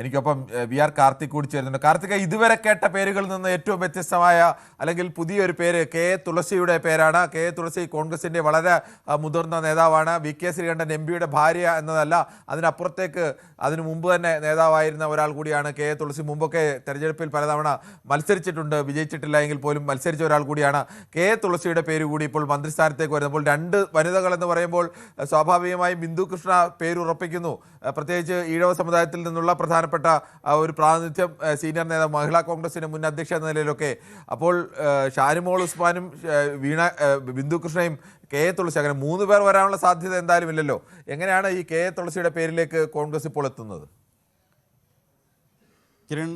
എനിക്കൊപ്പം VR കാർത്തിക് കൂടി ചേരുന്നുണ്ട്. കാർത്തിക, ഇതുവരെ കേട്ട പേരുകളിൽ നിന്ന് ഏറ്റവും വ്യത്യസ്തമായ അല്ലെങ്കിൽ പുതിയൊരു പേര് തുളസിയുടെ പേരാണ്. തുളസി കോൺഗ്രസിൻ്റെ വളരെ മുതിർന്ന നേതാവാണ്. VK ശ്രീകണ്ഠൻ MPയുടെ ഭാര്യ എന്നതല്ല, അതിനപ്പുറത്തേക്ക് അതിനു മുമ്പ് തന്നെ നേതാവായിരുന്ന ഒരാൾ കൂടിയാണ് തുളസി. മുമ്പൊക്കെ തെരഞ്ഞെടുപ്പിൽ പലതവണ മത്സരിച്ചിട്ടുണ്ട്, വിജയിച്ചിട്ടില്ല എങ്കിൽ പോലും മത്സരിച്ച ഒരാൾ കൂടിയാണ്. തുളസിയുടെ പേര് കൂടി ഇപ്പോൾ മന്ത്രിസ്ഥാനത്തേക്ക് വരുമ്പോൾ രണ്ട് വനിതകളെന്ന് പറയുമ്പോൾ സ്വാഭാവികമായും ബിന്ദു കൃഷ്ണ പേരുറപ്പിക്കുന്നു. പ്രത്യേകിച്ച് ഈഴവ സമുദായത്തിൽ നിന്നുള്ള പ്രധാനപ്പെട്ട ഒരു പ്രാതിനിധ്യം, സീനിയർ നേതാവ്, മഹിളാ കോൺഗ്രസിൻ്റെ മുൻ അധ്യക്ഷ എന്ന നിലയിലൊക്കെ. അപ്പോൾ ഷാനിമോൾ ഉസ്മാനും ബിന്ദു കൃഷ്ണയും തുളസി, അങ്ങനെ 3 പേർ വരാനുള്ള സാധ്യത എന്തായാലും ഇല്ലല്ലോ. എങ്ങനെയാണ് ഈ തുളസിയുടെ പേരിലേക്ക് കോൺഗ്രസ് ഇപ്പോൾ എത്തുന്നത്? കിരൺ,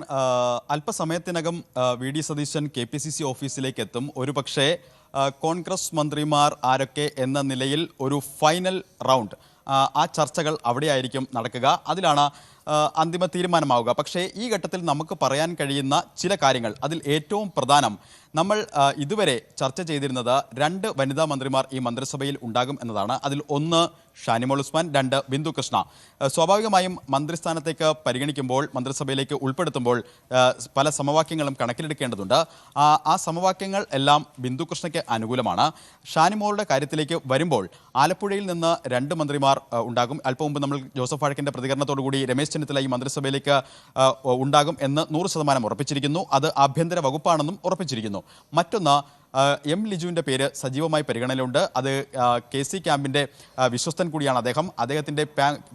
അല്പസമയത്തിനകം VD സതീശൻ KPCC ഓഫീസിലേക്ക് എത്തും. ഒരുപക്ഷേ കോൺഗ്രസ് മന്ത്രിമാർ ആരൊക്കെ എന്ന നിലയിൽ ഒരു ഫൈനൽ റൗണ്ട്, ആ ചർച്ചകൾ അവിടെയായിരിക്കും നടക്കുക. അതിലാണ് അന്തിമ തീരുമാനമാവുക. പക്ഷേ ഈ ഘട്ടത്തിൽ നമുക്ക് പറയാൻ കഴിയുന്ന ചില കാര്യങ്ങൾ, അതിൽ ഏറ്റവും പ്രധാനം, നമ്മൾ ഇതുവരെ ചർച്ച ചെയ്തിരുന്നത് 2 വനിതാ മന്ത്രിമാർ ഈ മന്ത്രിസഭയിൽ ഉണ്ടാകും എന്നതാണ്. അതിൽ 1 ഷാനിമോൾ ഉസ്മാൻ, 2 ബിന്ദു കൃഷ്ണ. സ്വാഭാവികമായും മന്ത്രിസ്ഥാനത്തേക്ക് പരിഗണിക്കുമ്പോൾ, മന്ത്രിസഭയിലേക്ക് ഉൾപ്പെടുത്തുമ്പോൾ പല സമവാക്യങ്ങളും കണക്കിലെടുക്കേണ്ടതുണ്ട്. ആ സമവാക്യങ്ങൾ എല്ലാം ബിന്ദു കൃഷ്ണയ്ക്ക് അനുകൂലമാണ്. ഷാനിമോളുടെ കാര്യത്തിലേക്ക് വരുമ്പോൾ ആലപ്പുഴയിൽ നിന്ന് 2 മന്ത്രിമാർ ഉണ്ടാകും. അല്പം മുമ്പ് നമ്മൾ ജോസഫ് വാഴക്കിൻ്റെ പ്രതികരണത്തോടുകൂടി രമേശ് ചെന്നിത്തല ഈ മന്ത്രിസഭയിലേക്ക് ഉണ്ടാകും എന്ന് 100% ഉറപ്പിച്ചിരിക്കുന്നു. അത് ആഭ്യന്തര വകുപ്പാണെന്നും ഉറപ്പിച്ചിരിക്കുന്നു. മറ്റൊന്ന്, M ലിജുവിൻ്റെ പേര് സജീവമായി പരിഗണനയിലുണ്ട്. അത് KC ക്യാമ്പിൻ്റെ വിശ്വസ്തൻ കൂടിയാണ് അദ്ദേഹം. അദ്ദേഹത്തിൻ്റെ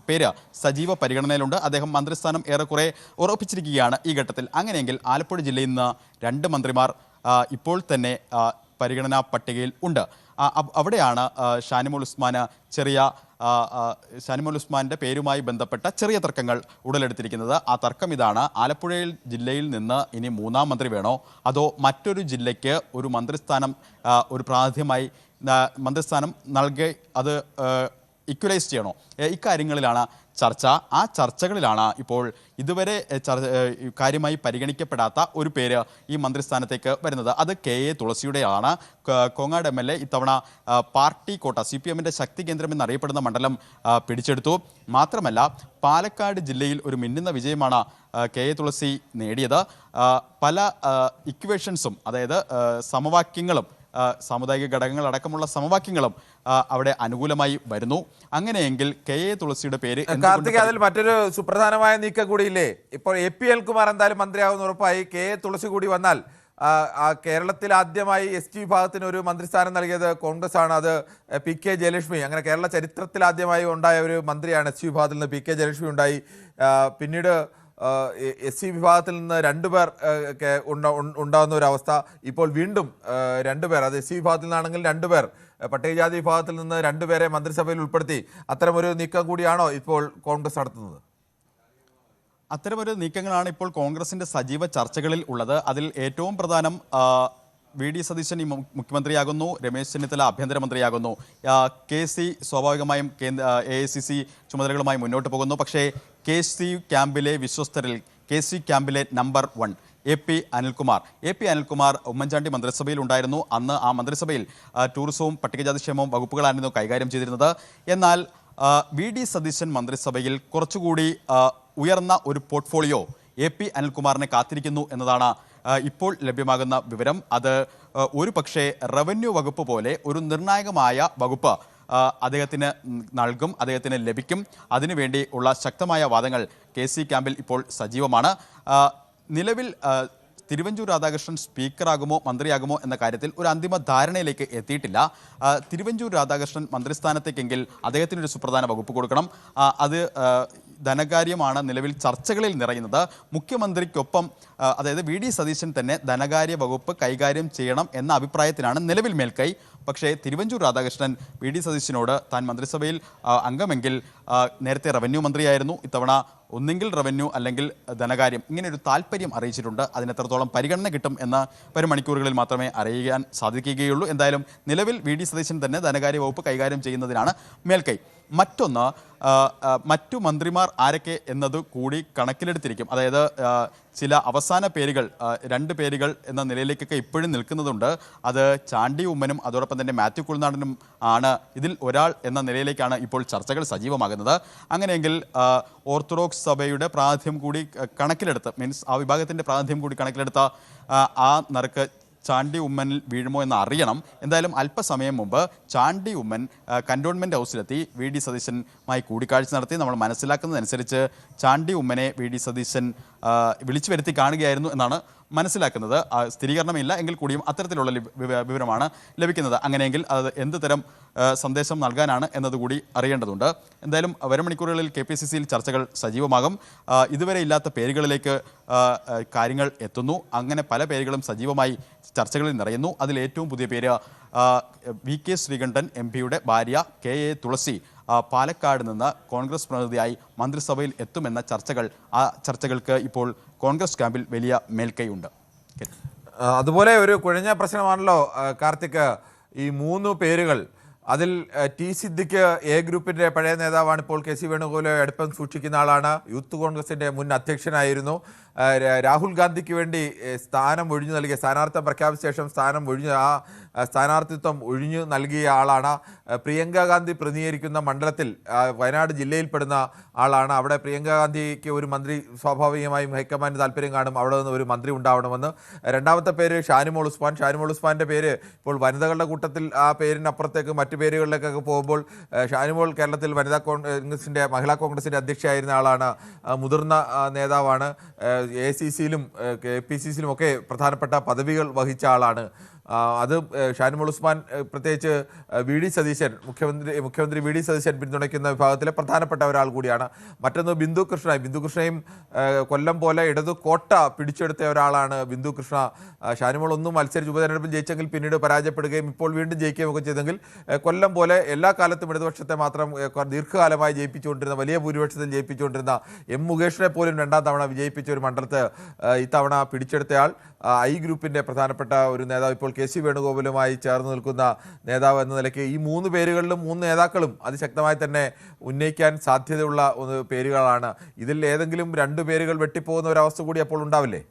പേര് സജീവ പരിഗണനയിലുണ്ട്. അദ്ദേഹം മന്ത്രിസ്ഥാനം ഏറെക്കുറെ ഉറപ്പിച്ചിരിക്കുകയാണ് ഈ ഘട്ടത്തിൽ. അങ്ങനെയെങ്കിൽ ആലപ്പുഴ ജില്ലയിൽ നിന്ന് 2 മന്ത്രിമാർ ഇപ്പോൾ തന്നെ പരിഗണനാ പട്ടികയിൽ ഉണ്ട്. അവിടെയാണ് ഷാനിമോൾ ഉസ്മാൻ്റെ പേരുമായി ബന്ധപ്പെട്ട ചെറിയ തർക്കങ്ങൾ ഉടലെടുത്തിരിക്കുന്നത്. ആ തർക്കം ഇതാണ്: ആലപ്പുഴ ജില്ലയിൽ നിന്ന് ഇനി 3ാം മന്ത്രി വേണോ, അതോ മറ്റൊരു ജില്ലയ്ക്ക് ഒരു മന്ത്രിസ്ഥാനം, ഒരു പ്രാതിനിധ്യമായി മന്ത്രിസ്ഥാനം നൽകി അത് ഇക്വലൈസ് ചെയ്യണോ? ഇക്കാര്യങ്ങളിലാണ് ചർച്ച. ആ ചർച്ചകളിലാണ് ഇപ്പോൾ ഇതുവരെ കാര്യമായി പരിഗണിക്കപ്പെടാത്ത ഒരു പേര് ഈ മന്ത്രിസ്ഥാനത്തേക്ക് വരുന്നത്. അത് തുളസിയുടെയാണ്. കോങ്ങാട് MLA ഇത്തവണ പാർട്ടി കോട്ട, CPMൻ്റെ ശക്തി കേന്ദ്രം എന്നറിയപ്പെടുന്ന മണ്ഡലം പിടിച്ചെടുത്തു. മാത്രമല്ല, പാലക്കാട് ജില്ലയിൽ ഒരു മിന്നുന്ന വിജയമാണ് തുളസി നേടിയത്. പല ഇക്വേഷൻസും, അതായത് സമവാക്യങ്ങളും, സാമുദായിക ഘടകങ്ങളടക്കമുള്ള സമവാക്യങ്ങളും അവിടെ അനുകൂലമായി വരുന്നു. അങ്ങനെയെങ്കിൽ തുളസിയുടെ പേര്. കാർത്തിക, അതിൽ മറ്റൊരു സുപ്രധാനമായ നീക്കം കൂടിയില്ലേ? ഇപ്പോൾ AP അനിൽകുമാർ എന്തായാലും മന്ത്രിയാകുന്ന ഉറപ്പായി. തുളസി കൂടി വന്നാൽ കേരളത്തിൽ ആദ്യമായി ST വിഭാഗത്തിന് ഒരു മന്ത്രിസ്ഥാനം നൽകിയത് കോൺഗ്രസ് ആണ്. അത് PK ജയലക്ഷ്മി. അങ്ങനെ കേരള ചരിത്രത്തിൽ ആദ്യമായി ഉണ്ടായ ഒരു മന്ത്രിയാണ് ST വിഭാഗത്തിൽ നിന്ന് PK ജയലക്ഷ്മി ഉണ്ടായി. പിന്നീട് SC വിഭാഗത്തിൽ നിന്ന് 2 പേർ ഉണ്ടാകുന്ന ഒരു അവസ്ഥ. ഇപ്പോൾ വീണ്ടും 2 പേർ, അത് SC വിഭാഗത്തിൽ നിന്നാണെങ്കിൽ 2 പേർ, പട്ടികജാതി വിഭാഗത്തിൽ നിന്ന് 2 പേരെ മന്ത്രിസഭയിൽ ഉൾപ്പെടുത്തി. അത്തരമൊരു നീക്കം കൂടിയാണോ ഇപ്പോൾ കോൺഗ്രസ് നടത്തുന്നത്? അത്തരമൊരു നീക്കങ്ങളാണ് ഇപ്പോൾ കോൺഗ്രസിൻ്റെ സജീവ ചർച്ചകളിൽ ഉള്ളത്. അതിൽ ഏറ്റവും പ്രധാനം, VD സതീശൻ മുഖ്യമന്ത്രിയാകുന്നു, രമേശ് ചെന്നിത്തല ആഭ്യന്തരമന്ത്രിയാകുന്നു. KC സ്വാഭാവികമായും AICC ചുമതലകളുമായി മുന്നോട്ട് പോകുന്നു. പക്ഷേ KC ക്യാമ്പിലെ വിശ്വസ്തരിൽ, KC ക്യാമ്പിലെ നമ്പർ 1 AP അനിൽകുമാർ ഉമ്മൻചാണ്ടി മന്ത്രിസഭയിൽ ഉണ്ടായിരുന്നു. അന്ന് ആ മന്ത്രിസഭയിൽ ടൂറിസവും പട്ടികജാതിക്ഷേമവും വകുപ്പുകളായിരുന്നു കൈകാര്യം ചെയ്തിരുന്നത്. എന്നാൽ VD സതീശൻ മന്ത്രിസഭയിൽ കുറച്ചുകൂടി ഉയർന്ന ഒരു പോർട്ട്ഫോളിയോ AP അനിൽകുമാറിനെ കാത്തിരിക്കുന്നു എന്നതാണ് ഇപ്പോൾ ലഭ്യമാകുന്ന വിവരം. അത് ഒരു പക്ഷേ റവന്യൂ വകുപ്പ് പോലെ ഒരു നിർണായകമായ വകുപ്പ് അദ്ദേഹത്തിന് നൽകും, അദ്ദേഹത്തിന് ലഭിക്കും. അതിനുവേണ്ടി ഉള്ള ശക്തമായ വാദങ്ങൾ KC ക്യാമ്പിൽ ഇപ്പോൾ സജീവമാണ്. നിലവിൽ തിരുവഞ്ചൂർ രാധാകൃഷ്ണൻ സ്പീക്കറാകുമോ മന്ത്രിയാകുമോ എന്ന കാര്യത്തിൽ ഒരു അന്തിമ ധാരണയിലേക്ക് എത്തിയിട്ടില്ല. തിരുവഞ്ചൂർ രാധാകൃഷ്ണൻ മന്ത്രിസ്ഥാനത്തേക്കെങ്കിൽ അദ്ദേഹത്തിനൊരു സുപ്രധാന വകുപ്പ് കൊടുക്കണം. അത് ധനകാര്യമാണ് നിലവിൽ ചർച്ചകളിൽ നിറയുന്നത്. മുഖ്യമന്ത്രിക്കൊപ്പം, അതായത് VD സതീശൻ തന്നെ ധനകാര്യ വകുപ്പ് കൈകാര്യം ചെയ്യണം എന്ന അഭിപ്രായത്തിലാണ് നിലവിൽ മേൽക്കൈ. പക്ഷേ തിരുവഞ്ചൂർ രാധാകൃഷ്ണൻ VD സതീശനോട് താൻ മന്ത്രിസഭയിൽ അംഗമെങ്കിൽ, നേരത്തെ റവന്യൂ മന്ത്രിയായിരുന്നു, ഇത്തവണ ഒന്നെങ്കിൽ റവന്യൂ അല്ലെങ്കിൽ ധനകാര്യം, ഇങ്ങനെയൊരു താല്പര്യം അറിയിച്ചിട്ടുണ്ട്. അതിനെത്രത്തോളം പരിഗണന കിട്ടും എന്ന് വരും മണിക്കൂറുകളിൽ മാത്രമേ അറിയാൻ സാധിക്കുകയുള്ളൂ. എന്തായാലും നിലവിൽ VD സതീശൻ തന്നെ ധനകാര്യ വകുപ്പ് കൈകാര്യം ചെയ്യുന്നതിനാണ് മേൽക്കൈ. മറ്റൊന്ന് മറ്റു മന്ത്രിമാർ ആരൊക്കെ എന്നത് കൂടി കണക്കിലെടുത്തിരിക്കും. അതായത് ചില അവസാന പേരുകൾ, 2 പേരുകൾ എന്ന നിലയിലേക്കൊക്കെ ഇപ്പോഴും നിൽക്കുന്നതുണ്ട്. അത് ചാണ്ടി ഉമ്മനും അതോടൊപ്പം തന്നെ മാത്യു കുഴൽനാടനും ആണ്. ഇതിൽ ഒരാൾ എന്ന നിലയിലേക്കാണ് ഇപ്പോൾ ചർച്ചകൾ സജീവമാകുന്നത്. അങ്ങനെയെങ്കിൽ ഓർത്തഡോക്സ് സഭയുടെ പ്രാതിനിധ്യം കൂടി കണക്കിലെടുത്ത്, മീൻസ് ആ വിഭാഗത്തിൻ്റെ പ്രാതിനിധ്യം കൂടി കണക്കിലെടുത്ത ആ നറുക്ക് ചാണ്ടി ഉമ്മനിൽ വീഴുമോ എന്ന് അറിയണം. എന്തായാലും അല്പസമയം മുമ്പ് ചാണ്ടി ഉമ്മൻ കന്റോൺമെൻറ് ഹൗസിലെത്തി വി.ഡി. സതീശനുമായി കൂടിക്കാഴ്ച നടത്തി. നമ്മൾ മനസ്സിലാക്കുന്നതനുസരിച്ച് ചാണ്ടി ഉമ്മനെ വി.ഡി. സതീശൻ വിളിച്ചു വരുത്തി കാണുകയായിരുന്നു എന്നാണ് മനസ്സിലാക്കുന്നത്. സ്ഥിരീകരണമില്ല എങ്കിൽ കൂടിയും അത്തരത്തിലുള്ള വിവരമാണ് ലഭിക്കുന്നത്. അങ്ങനെയെങ്കിൽ അത് എന്ത് തരം സന്ദേശം നൽകാനാണ് എന്നതുകൂടി അറിയേണ്ടതുണ്ട്. എന്തായാലും വരും മണിക്കൂറുകളിൽ KPCCയിൽ ചർച്ചകൾ സജീവമാകും. ഇതുവരെ ഇല്ലാത്ത പേരുകളിലേക്ക് കാര്യങ്ങൾ എത്തുന്നു. അങ്ങനെ പല പേരുകളും സജീവമായി ചർച്ചകളിൽ നിറയുന്നു. അതിൽ ഏറ്റവും പുതിയ പേര് VK ശ്രീകണ്ഠൻ MP-യുടെ ഭാര്യ KA തുളസി പാലക്കാട് നിന്ന് കോൺഗ്രസ് പ്രതിനിധിയായി മന്ത്രിസഭയിൽ എത്തുമെന്ന ചർച്ചകൾ, ആ ചർച്ചകൾക്ക് ഇപ്പോൾ കോൺഗ്രസ് ക്യാമ്പിൽ വലിയ മേൽക്കൈയുണ്ട്. അതുപോലെ ഒരു കുഴഞ്ഞ പ്രശ്നമാണല്ലോ കാർത്തിക് ഈ 3 പേരുകൾ. അതിൽ ടി സിദ്ദിഖ് എ ഗ്രൂപ്പിൻ്റെ പഴയ നേതാവാണ്. ഇപ്പോൾ KC വേണുഗോപാലുമായി അടുപ്പം സൂക്ഷിക്കുന്ന ആളാണ്. യൂത്ത് കോൺഗ്രസിൻ്റെ മുൻ അധ്യക്ഷനായിരുന്നു. രാഹുൽ ഗാന്ധിക്ക് വേണ്ടി സ്ഥാനം ഒഴിഞ്ഞു നൽകിയ, സ്ഥാനാർത്ഥിത്വം പ്രഖ്യാപിച്ച ശേഷം സ്ഥാനാർത്ഥിത്വം ഒഴിഞ്ഞു നൽകിയ ആളാണ്. പ്രിയങ്ക ഗാന്ധി പ്രതിനിധീകരിക്കുന്ന മണ്ഡലത്തിൽ വയനാട് ജില്ലയിൽപ്പെടുന്ന ആളാണ്. അവിടെ പ്രിയങ്ക ഗാന്ധിക്ക് ഒരു മന്ത്രി സ്വാഭാവികമായും ഹൈക്കമാൻഡ് താല്പര്യം കാണും, അവിടെ നിന്ന് ഒരു മന്ത്രി ഉണ്ടാവണമെന്ന്. രണ്ടാമത്തെ പേര് ഷാനിമോൾ ഉസ്മാൻ. ഷാനിമോൾ ഉസ്മാൻ്റെ പേര് ഇപ്പോൾ വനിതകളുടെ കൂട്ടത്തിൽ ആ പേരിനപ്പുറത്തേക്ക് മറ്റു പേരുകളിലേക്കൊക്കെ പോകുമ്പോൾ ഷാനിമോൾ കേരളത്തിൽ മഹിളാ കോൺഗ്രസിൻ്റെ അധ്യക്ഷയായിരുന്ന ആളാണ്. മുതിർന്ന നേതാവാണ്. ACC-ലും KPCC-ലും ഒക്കെ പ്രധാനപ്പെട്ട പദവികൾ വഹിച്ച ആളാണ്. അത് ഷാനിമോൾ ഉസ്മാൻ പ്രത്യേകിച്ച് വി.ഡി. സതീശൻ, മുഖ്യമന്ത്രി വി.ഡി. സതീശൻ പിന്തുണയ്ക്കുന്ന വിഭാഗത്തിലെ പ്രധാനപ്പെട്ട ഒരാൾ കൂടിയാണ്. മറ്റൊന്ന് ബിന്ദു കൃഷ്ണയും കൊല്ലം പോലെ ഇടതു കോട്ട പിടിച്ചെടുത്ത ഒരാളാണ് ബിന്ദു കൃഷ്ണ. ഷാനിമോൾ ഒന്നും മത്സരിച്ച് ഉപതെരഞ്ഞെടുപ്പിൽ ജയിച്ചെങ്കിൽ പിന്നീട് പരാജയപ്പെടുകയും ഇപ്പോൾ വീണ്ടും ജയിക്കുകയും ഒക്കെ ചെയ്തെങ്കിൽ കൊല്ലം പോലെ എല്ലാ കാലത്തും ഇടതുപക്ഷത്തെ മാത്രം ദീർഘകാലമായി ജയിപ്പിച്ചുകൊണ്ടിരുന്ന, വലിയ ഭൂരിപക്ഷത്തിൽ ജയിപ്പിച്ചുകൊണ്ടിരുന്ന മുകേഷിനെ പോലും 2ാം തവണ വിജയിപ്പിച്ച ഒരു മണ്ഡലത്ത് ഇത്തവണ പിടിച്ചെടുത്തയാൾ ഐ ഗ്രൂപ്പിൻ്റെ പ്രധാനപ്പെട്ട ഒരു നേതാവ്, ഇപ്പോൾ KC വേണുഗോപാലുമായി ചേർന്ന് നിൽക്കുന്ന നേതാവ് എന്ന നിലയ്ക്ക് ഈ 3 പേരുകളിലും 3 നേതാക്കളും അതിശക്തമായി തന്നെ ഉന്നയിക്കാൻ സാധ്യതയുള്ള പേരുകളാണ്. ഇതിൽ ഏതെങ്കിലും 2 പേരുകൾ വെട്ടിപ്പോകുന്ന ഒരവസ്ഥ കൂടി അപ്പോൾ ഉണ്ടാവില്ലേ?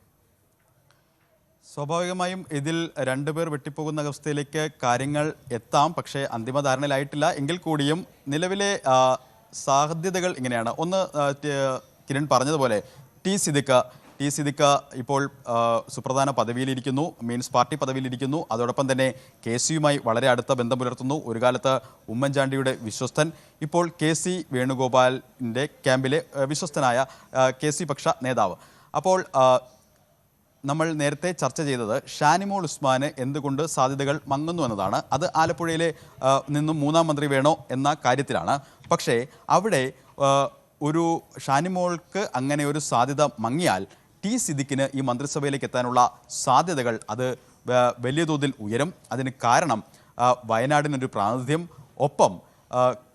സ്വാഭാവികമായും ഇതിൽ 2 പേർ വെട്ടിപ്പോകുന്ന അവസ്ഥയിലേക്ക് കാര്യങ്ങൾ എത്താം. പക്ഷേ അന്തിമ ധാരണയിലായിട്ടില്ല. എങ്കിൽ കൂടിയും നിലവിലെ സാധ്യതകൾ ഇങ്ങനെയാണ്. ഒന്ന്, കിരൺ പറഞ്ഞതുപോലെ ടി സിദ്ദിഖ് ഇപ്പോൾ സുപ്രധാന പദവിയിലിരിക്കുന്നു, മീൻസ് പാർട്ടി പദവിയിലിരിക്കുന്നു. അതോടൊപ്പം തന്നെ KC-യുമായി വളരെ അടുത്ത ബന്ധം പുലർത്തുന്നു. ഒരു കാലത്ത് ഉമ്മൻചാണ്ടിയുടെ വിശ്വസ്തൻ, ഇപ്പോൾ KC വേണുഗോപാലിൻ്റെ ക്യാമ്പിലെ വിശ്വസ്തനായ KC പക്ഷ നേതാവ്. അപ്പോൾ നമ്മൾ നേരത്തെ ചർച്ച ചെയ്തത് ഷാനിമോൾ ഉസ്മാന് എന്തുകൊണ്ട് സാധ്യതകൾ മങ്ങുന്നു എന്നതാണ്. അത് ആലപ്പുഴയിലെ നിന്നും 3ാം മന്ത്രി വേണോ എന്ന കാര്യത്തിലാണ്. പക്ഷേ അവിടെ ഒരു ഷാനിമോൾക്ക് അങ്ങനെ ഒരു സാധ്യത മങ്ങിയാൽ ടി സിദ്ദിഖിന് ഈ മന്ത്രിസഭയിലേക്ക് എത്താനുള്ള സാധ്യതകൾ അത് വലിയ തോതിൽ ഉയരും. അതിന് കാരണം വയനാടിനൊരു പ്രാതിനിധ്യം, ഒപ്പം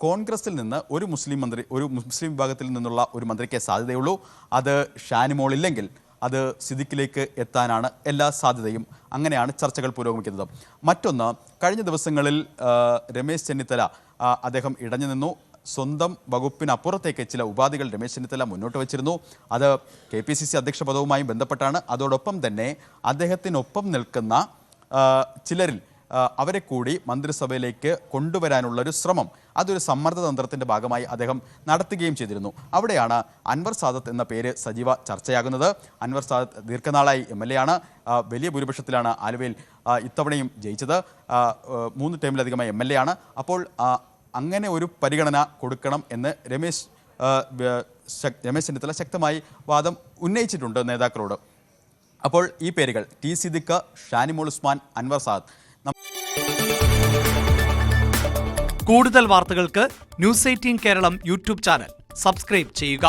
കോൺഗ്രസിൽ നിന്ന് ഒരു മുസ്ലിം വിഭാഗത്തിൽ നിന്നുള്ള ഒരു മന്ത്രിക്കേ സാധ്യതയുള്ളൂ. അത് ഷാനിമോൾ ഇല്ലെങ്കിൽ അത് സിദ്ദിഖിലേക്ക് എത്താനാണ് എല്ലാ സാധ്യതയും. അങ്ങനെയാണ് ചർച്ചകൾ പുരോഗമിക്കുന്നത്. മറ്റൊന്ന്, കഴിഞ്ഞ ദിവസങ്ങളിൽ രമേശ് ചെന്നിത്തല അദ്ദേഹം ഇടഞ്ഞു നിന്നു. സ്വന്തം വകുപ്പിനപ്പുറത്തേക്ക് ചില ഉപാധികൾ രമേശ് ചെന്നിത്തല മുന്നോട്ട് വച്ചിരുന്നു. അത് KPCC അധ്യക്ഷ പദവുമായും ബന്ധപ്പെട്ടാണ്. അതോടൊപ്പം തന്നെ അദ്ദേഹത്തിനൊപ്പം നിൽക്കുന്ന ചിലരിൽ അവരെ കൂടി മന്ത്രിസഭയിലേക്ക് കൊണ്ടുവരാനുള്ളൊരു ശ്രമം, അതൊരു സമ്മർദ്ദ തന്ത്രത്തിൻ്റെ ഭാഗമായി അദ്ദേഹം നടത്തുകയും ചെയ്തിരുന്നു. അവിടെയാണ് അൻവർ സാദത്ത് എന്ന പേര് സജീവ ചർച്ചയാകുന്നത്. അൻവർ സാദത്ത് ദീർഘനാളായി MLA ആണ്. വലിയ ഭൂരിപക്ഷത്തിലാണ് ആലുവയിൽ ഇത്തവണയും ജയിച്ചത്. 3 ടേമിലധികമായി MLA ആണ്. അപ്പോൾ അങ്ങനെ ഒരു പരിഗണന കൊടുക്കണം എന്ന് രമേശ് ചെന്നിത്തല ശക്തമായി വാദം ഉന്നയിച്ചിട്ടുണ്ട് നേതാക്കളോട്. അപ്പോൾ ഈ പേരുകൾ ടി സിദ്ദിഖ്, ഷാനിമോൾ ഉസ്മാൻ, അൻവർ സാദത്ത്. കൂടുതൽ വാർത്തകൾക്ക് News 18 Keralam YouTube channel subscribe ചെയ്യുക.